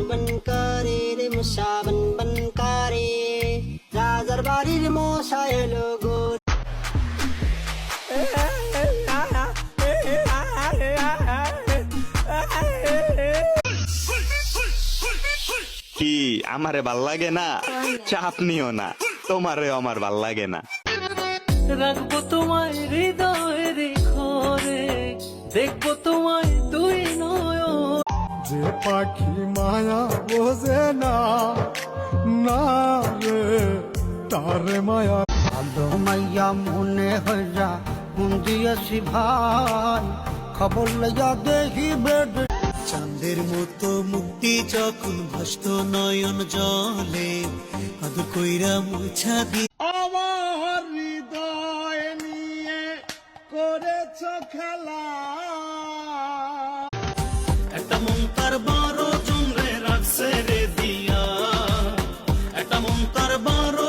बन करे रे मुसा बन बन करे राजार बाड़ीर मशा एलो गो কি আমারে ভাল লাগে না? চাপ নিও না, তোমারে আমার ভাল লাগে না। রাখবো তোমায় হৃদয়ের ঘরে, দেখবো তোমায় দুই নয়ন। যে পাখি মায়া বোঝে না, না রে তারে মায়া। আলো মাইয়া মনে হইয়া মন দিয়েছি ভাই, খবর লইয়া দেখি বেড। চাঁদের মতো মুক্তি যখন ভাসত নয়ন জলে, আদর কইরা মুছা দি আমার হৃদয় নিয়ে করেছ খেলা। একটা মন তার বড় জমরে রাখছে রে দিয়া, একটা মন তার বড়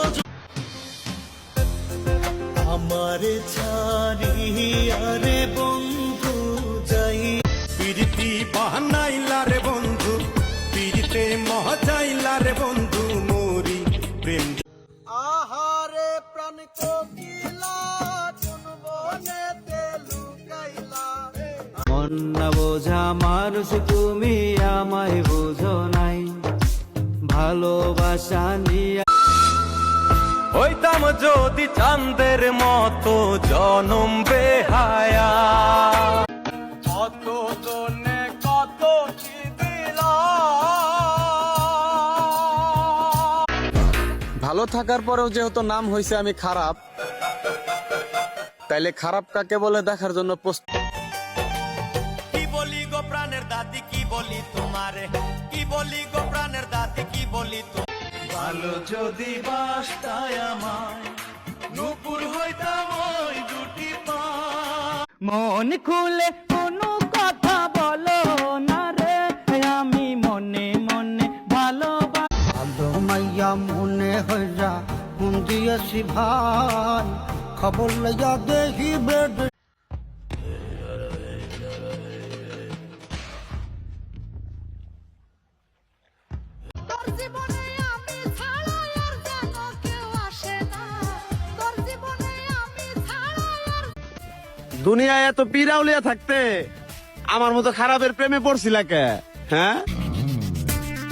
আমারে ছাড়িয়া রে বন্ধু যাই। পিরিতি বাহানাইলা রে বন্ধু, পিরিতে মহাজাইলা রে বন্ধু, মোরি প্রেম। আহারে প্রাণ কোকিলা কোন বনেতে লুকাইলা। মন না বোঝা মানুষ তুমি আমায় বোঝো নাই, ভালোবাসা নিয়ে হইতাম যদি চাঁদের মতো জনম বেহায়া। কত জনে কত কি দিলাম। ভালো থাকার পরেও যেহেতু নাম হয়েছে আমি খারাপ, তাইলে খারাপ কাকে বলে দেখার জন্য প্রস্তুত। কি বলি গো প্রাণের দাদি, কি বলি তোমারে, কি বলি গো প্রাণের দাদি, কি বলি তো। ভালো যদি বাসতায় আমায়, নূপুর হইতাম ওই দুটি পা। মন খুলে কোনো কথা বলো না রে, আমি মনে মনে ভালোবাসি। আলো মাইয়া মনে হইয়া মন দিয়েছি ভাই, খবর লইয়া দেখি বেড। দুনিয়ায় এত পিরাউলিয়া থাকতে আমার মতো খারাপের প্রেমে পড়ছিলা কে? হ্যাঁ,